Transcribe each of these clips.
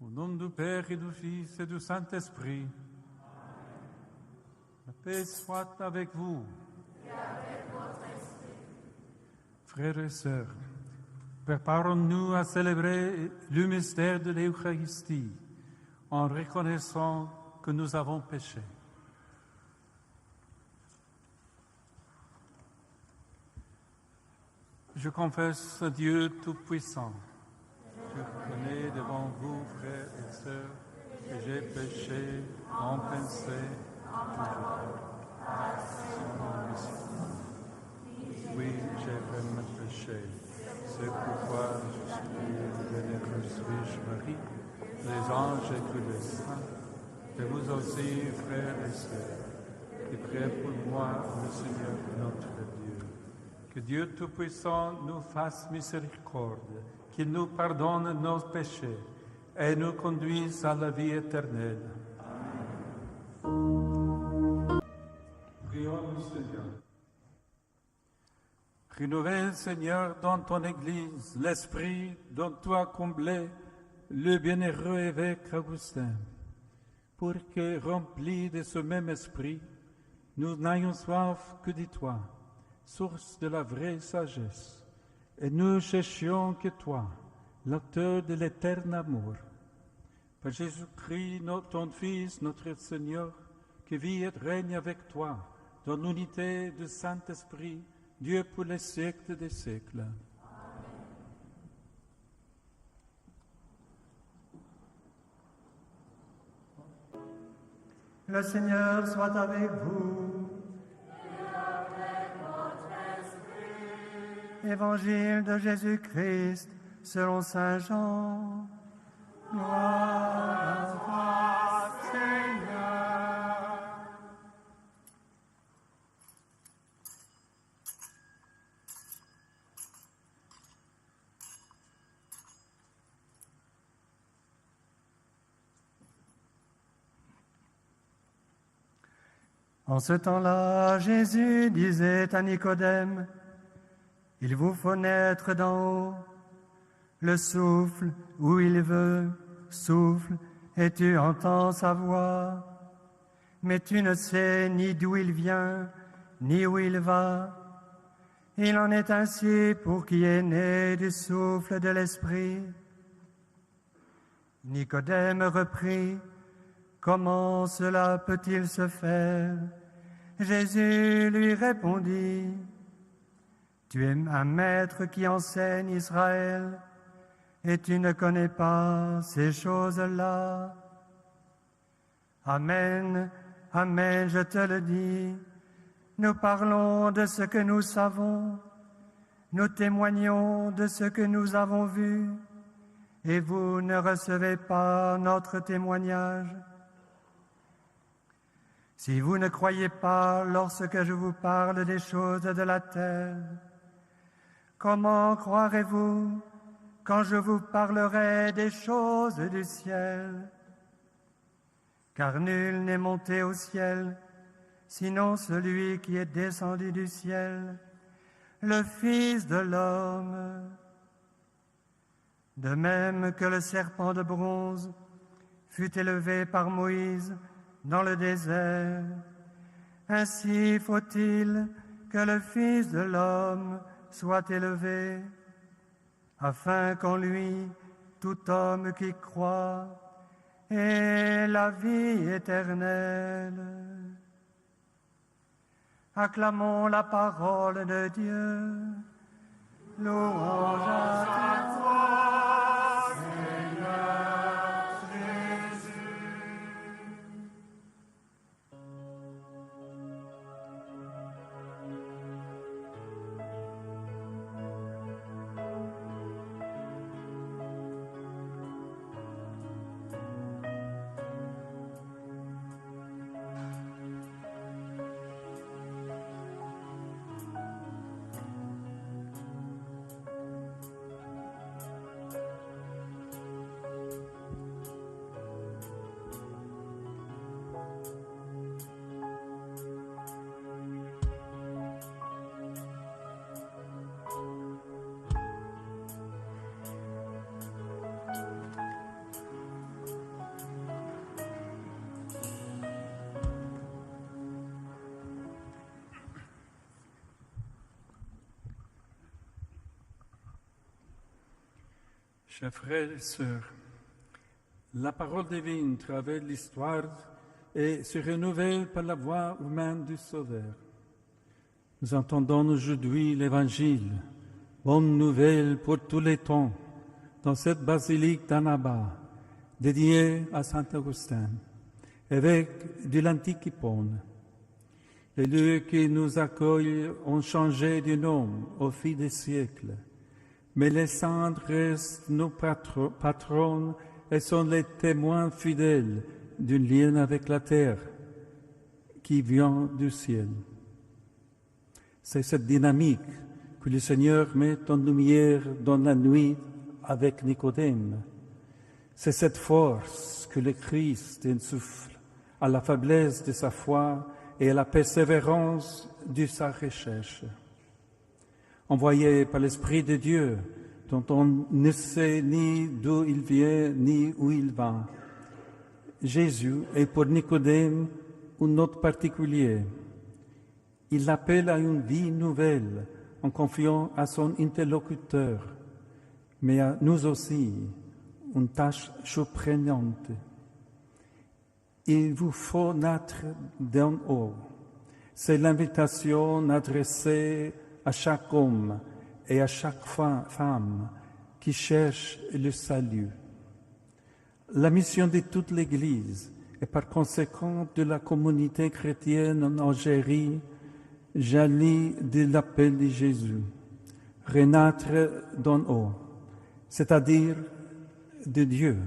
Au nom du Père et du Fils et du Saint-Esprit, la paix soit avec vous. Et avec votre esprit. Frères et sœurs, préparons-nous à célébrer le mystère de l'Eucharistie en reconnaissant que nous avons péché. Je confesse à Dieu Tout-Puissant. Je reconnais devant vous, frères et sœurs, que j'ai péché en pensée, en parole, en action, en mission. Oui, j'ai vraiment péché. C'est pourquoi je suis vénéreuse Vierge Marie, les anges et tous les saints, et vous aussi, frères et sœurs, qui priez pour moi, le Seigneur notre Dieu. Que Dieu Tout-Puissant nous fasse miséricorde, qu'il nous pardonne nos péchés et nous conduise à la vie éternelle. Amen. Prions le Seigneur. Renouvelle, Seigneur, dans ton Église, l'esprit dont tu as comblé le bienheureux évêque Augustin, pour que, remplis de ce même esprit, nous n'ayons soif que de toi, source de la vraie sagesse, et nous cherchions que toi, l'auteur de l'éternel amour. Par Jésus-Christ, ton Fils, notre Seigneur, qui vit et règne avec toi, dans l'unité du Saint-Esprit, Dieu pour les siècles des siècles. Amen. Le Seigneur soit avec vous. Et avec votre esprit. Évangile de Jésus-Christ selon saint Jean. Gloire à toi, Seigneur. En ce temps-là, Jésus disait à Nicodème, « Il vous faut naître d'en haut. Le souffle, où il veut, souffle, et tu entends sa voix. Mais tu ne sais ni d'où il vient, ni où il va. Il en est ainsi pour qui est né du souffle de l'Esprit. » Nicodème reprit, « Comment cela peut-il se faire ?» Jésus lui répondit, « Tu es un maître qui enseigne Israël, et tu ne connais pas ces choses-là. Amen, amen, je te le dis, nous parlons de ce que nous savons, nous témoignons de ce que nous avons vu, et vous ne recevez pas notre témoignage. Si vous ne croyez pas lorsque je vous parle des choses de la terre, comment croirez-vous quand je vous parlerai des choses du ciel? Car nul n'est monté au ciel, sinon celui qui est descendu du ciel, le Fils de l'homme. De même que le serpent de bronze fut élevé par Moïse dans le désert, ainsi faut-il que le Fils de l'homme soit élevé, afin qu'en lui, tout homme qui croit ait la vie éternelle. Acclamons la parole de Dieu. Louange à toi, Seigneur Jésus. Chers frères et sœurs, la parole divine traverse l'histoire et se renouvelle par la voix humaine du Sauveur. Nous entendons aujourd'hui l'Évangile, bonne nouvelle pour tous les temps, dans cette basilique d'Annaba, dédiée à Saint Augustin, évêque de l'antique Hippone. Les lieux qui nous accueillent ont changé de nom au fil des siècles, mais les saints restent nos patronnes et sont les témoins fidèles d'un lien avec la terre qui vient du ciel. C'est cette dynamique que le Seigneur met en lumière dans la nuit avec Nicodème. C'est cette force que le Christ insuffle à la faiblesse de sa foi et à la persévérance de sa recherche. Envoyé par l'Esprit de Dieu, dont on ne sait ni d'où il vient ni où il va, Jésus est pour Nicodème un hôte particulier. Il l'appelle à une vie nouvelle en confiant à son interlocuteur, mais à nous aussi une tâche surprenante. Il vous faut naître d'en haut. C'est l'invitation adressée à chaque homme et à chaque femme qui cherche le salut. La mission de toute l'Église et par conséquent de la communauté chrétienne en Algérie jaillit de l'appel de Jésus, renaître d'en haut, c'est-à-dire de Dieu.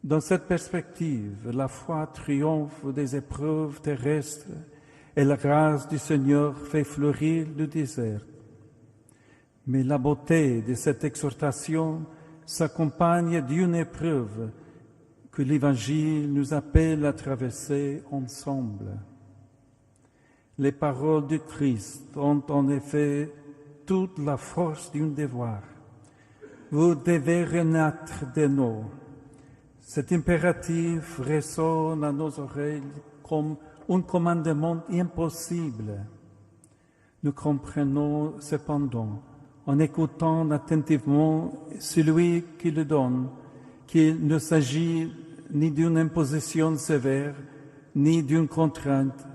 Dans cette perspective, la foi triomphe des épreuves terrestres et la grâce du Seigneur fait fleurir le désert. Mais la beauté de cette exhortation s'accompagne d'une épreuve que l'Évangile nous appelle à traverser ensemble. Les paroles du Christ ont en effet toute la force d'un devoir. Vous devez renaître de nouveau. Cet impératif résonne à nos oreilles comme un commandement impossible. Nous comprenons cependant, en écoutant attentivement celui qui le donne, qu'il ne s'agit ni d'une imposition sévère, ni d'une contrainte,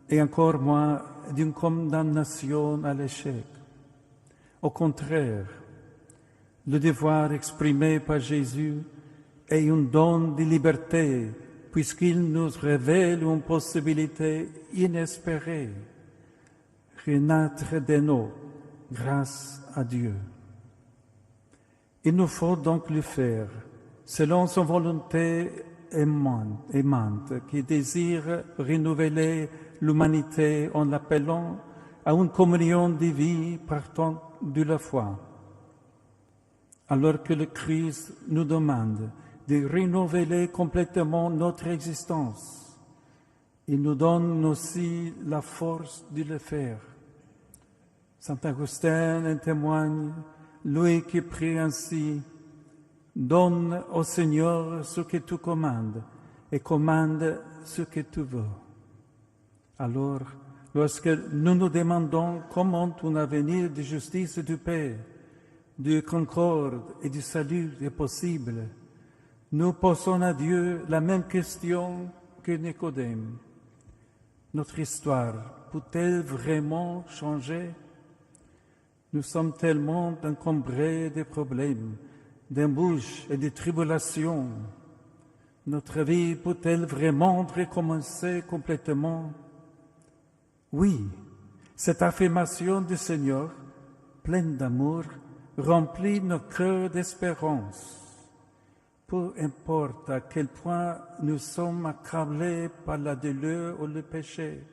et encore moins d'une condamnation à l'échec. Au contraire, le devoir exprimé par Jésus est un don de liberté, puisqu'il nous révèle une possibilité inespérée, renaître de nouveau grâce à Dieu. Il nous faut donc le faire, selon son volonté aimante, qui désire renouveler l'humanité en l'appelant à une communion de vie partant de la foi. Alors que le Christ nous demande de renouveler complètement notre existence, il nous donne aussi la force de le faire. Saint Augustin en témoigne, lui qui prie ainsi: « Donne au Seigneur ce que tu commandes et commande ce que tu veux. » Alors, lorsque nous nous demandons comment un avenir de justice et de paix, de concorde et de salut est possible, nous posons à Dieu la même question que Nicodème. Notre histoire peut-elle vraiment changer? Nous sommes tellement encombrés de problèmes, d'embûches et de tribulations. Notre vie peut-elle vraiment recommencer complètement? Oui, cette affirmation du Seigneur, pleine d'amour, remplit nos cœurs d'espérance. Peu importe à quel point nous sommes accablés par la douleur ou le péché,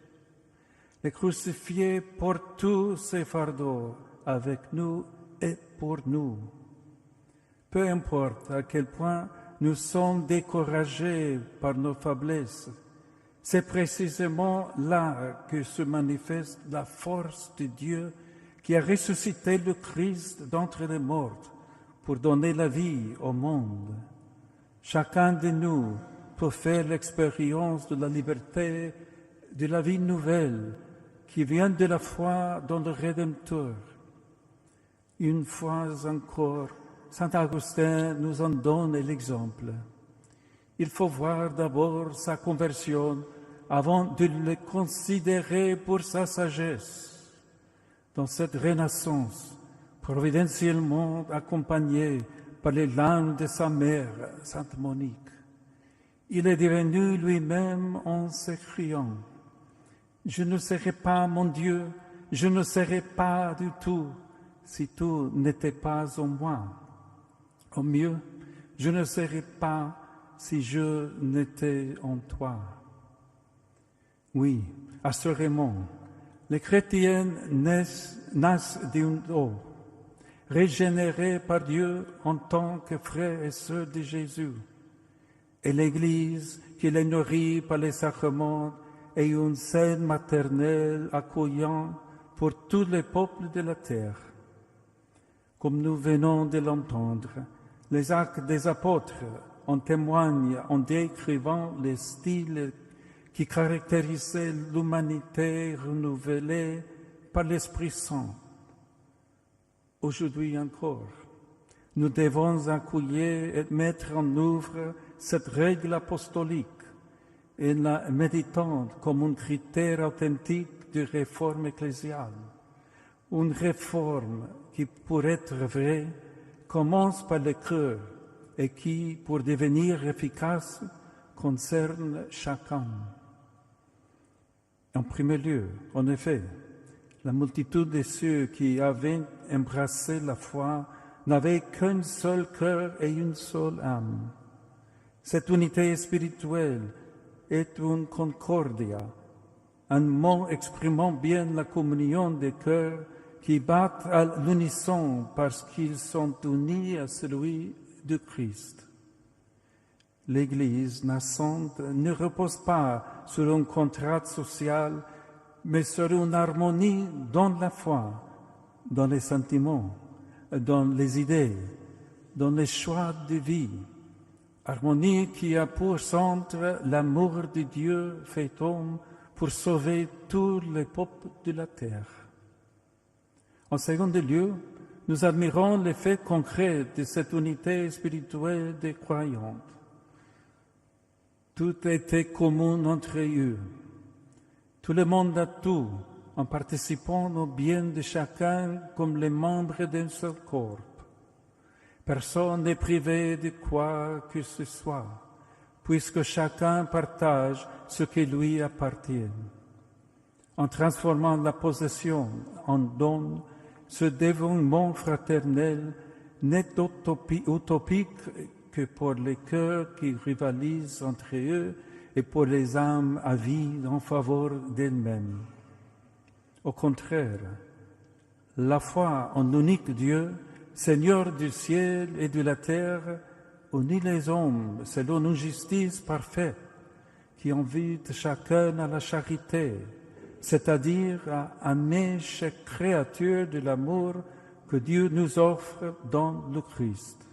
le crucifié porte tous ses fardeaux avec nous et pour nous. Peu importe à quel point nous sommes découragés par nos faiblesses, c'est précisément là que se manifeste la force de Dieu qui a ressuscité le Christ d'entre les morts pour donner la vie au monde. Chacun de nous peut faire l'expérience de la liberté, de la vie nouvelle qui vient de la foi dans le Rédempteur. Une fois encore, Saint Augustin nous en donne l'exemple. Il faut voir d'abord sa conversion avant de le considérer pour sa sagesse. Dans cette renaissance, providentiellement accompagnée par les larmes de sa mère, Sainte Monique, il est devenu lui-même en s'écriant « Je ne serais pas mon Dieu, je ne serais pas du tout si tout n'était pas en moi. Au mieux, je ne serais pas si je n'étais en toi. » Oui, assurément, les chrétiens naissent d'un eau, régénérés par Dieu en tant que frères et sœurs de Jésus. Et l'Église, qui les nourrit par les sacrements, est une scène maternelle accueillante pour tous les peuples de la terre. Comme nous venons de l'entendre, les actes des apôtres en témoignent en décrivant les styles qui caractérisaient l'humanité renouvelée par l'Esprit Saint. Aujourd'hui encore, nous devons accueillir et mettre en œuvre cette règle apostolique et la méditant comme un critère authentique de réforme ecclésiale. Une réforme qui, pour être vraie, commence par le cœur et qui, pour devenir efficace, concerne chacun. En premier lieu, en effet, la multitude de ceux qui avaient embrassé la foi n'avaient qu'un seul cœur et une seule âme. Cette unité spirituelle est une concordia, un mot exprimant bien la communion des cœurs qui battent à l'unisson parce qu'ils sont unis à celui de Christ. L'Église naissante ne repose pas sur un contrat social, mais sur une harmonie dans la foi, dans les sentiments, dans les idées, dans les choix de vie. Harmonie qui a pour centre l'amour de Dieu fait homme pour sauver tous les peuples de la terre. En second lieu, nous admirons l'effet concret de cette unité spirituelle des croyants. Tout était commun entre eux. Tout le monde a tout, en participant au bien de chacun comme les membres d'un seul corps. Personne n'est privé de quoi que ce soit, puisque chacun partage ce qui lui appartient. En transformant la possession en don, ce dévouement fraternel n'est utopique que pour les cœurs qui rivalisent entre eux et pour les âmes avides en faveur d'elles-mêmes. Au contraire, la foi en l'unique Dieu, Seigneur du ciel et de la terre, unit les hommes selon une justice parfaite qui invite chacun à la charité, c'est-à-dire à aimer chaque créature de l'amour que Dieu nous offre dans le Christ.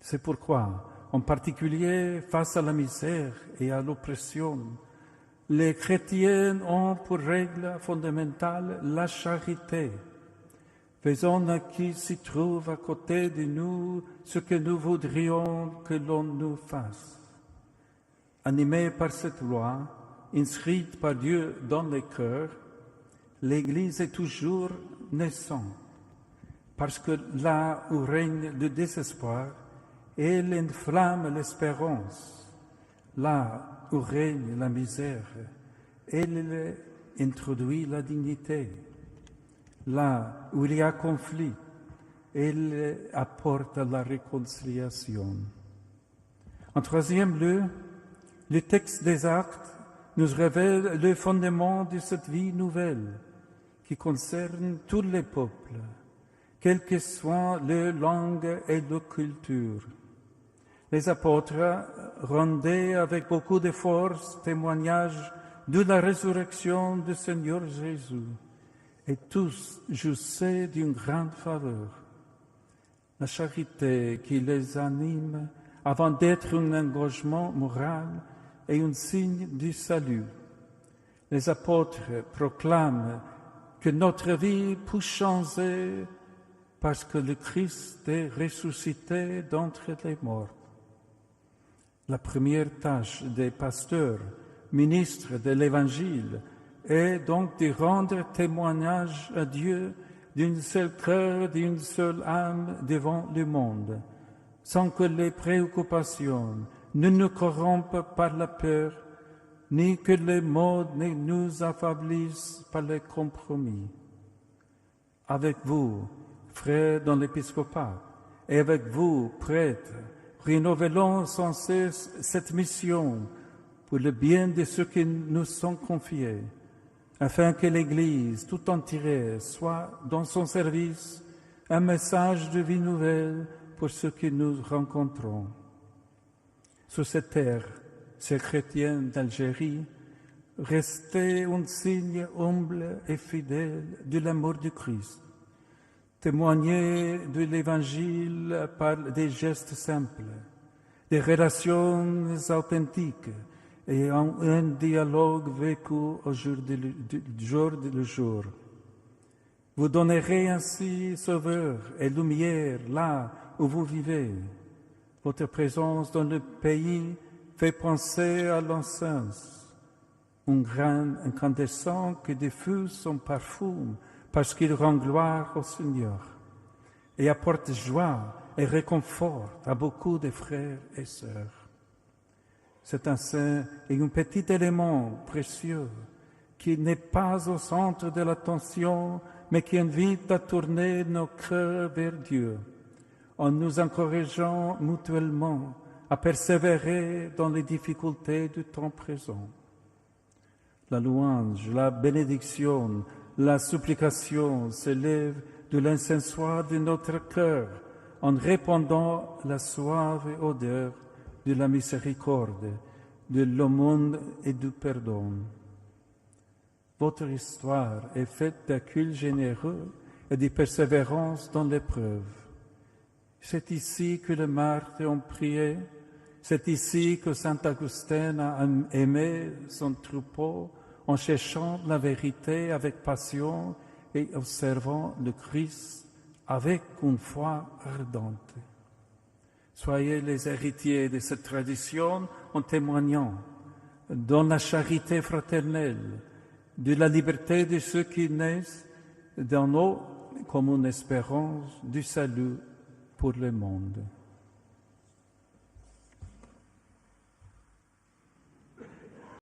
C'est pourquoi, en particulier face à la misère et à l'oppression, les chrétiens ont pour règle fondamentale la charité, faisant à qui s'y trouve à côté de nous ce que nous voudrions que l'on nous fasse. Animée par cette loi, inscrite par Dieu dans les cœurs, l'Église est toujours naissante, parce que là où règne le désespoir, elle enflamme l'espérance. Là où règne la misère, elle introduit la dignité. Là où il y a conflit, elle apporte la réconciliation. En troisième lieu, le texte des Actes nous révèle le fondement de cette vie nouvelle qui concerne tous les peuples, quelle que soit leur langue et leur culture. Les apôtres rendaient avec beaucoup de force témoignage de la résurrection du Seigneur Jésus, et tous jouissaient d'une grande faveur. La charité qui les anime, avant d'être un engagement moral, est un signe du salut. Les apôtres proclament que notre vie peut changer parce que le Christ est ressuscité d'entre les morts. La première tâche des pasteurs, ministres de l'Évangile, est donc de rendre témoignage à Dieu d'un seul cœur, d'une seule âme devant le monde, sans que les préoccupations ne nous corrompent par la peur, ni que les mots ne nous affaiblissent par les compromis. Avec vous, frères dans l'épiscopat, et avec vous, prêtres, renouvelons sans cesse cette mission pour le bien de ceux qui nous sont confiés, afin que l'Église tout entière soit dans son service un message de vie nouvelle pour ceux que nous rencontrons. Sur cette terre, ces chrétiens d'Algérie, restez un signe humble et fidèle de l'amour du Christ. Témoignez de l'Évangile par des gestes simples, des relations authentiques et un dialogue vécu au jour le jour. Vous donnerez ainsi sauveur et lumière là où vous vivez. Votre présence dans le pays fait penser à l'encens, un grain incandescent qui diffuse son parfum parce qu'il rend gloire au Seigneur et apporte joie et réconfort à beaucoup de frères et sœurs. C'est un petit élément précieux qui n'est pas au centre de l'attention, mais qui invite à tourner nos cœurs vers Dieu, en nous encourageant mutuellement à persévérer dans les difficultés du temps présent. La louange, la bénédiction, la supplication s'élèvent de l'incensoir de notre cœur en répandant la suave odeur de la miséricorde, de l'aumône et du pardon. Votre histoire est faite d'accueil généreux et de persévérance dans l'épreuve. C'est ici que les martyrs ont prié, c'est ici que saint Augustin a aimé son troupeau en cherchant la vérité avec passion et observant le Christ avec une foi ardente. Soyez les héritiers de cette tradition en témoignant dans la charité fraternelle, de la liberté de ceux qui naissent dans nous comme une espérance du salut pour le monde.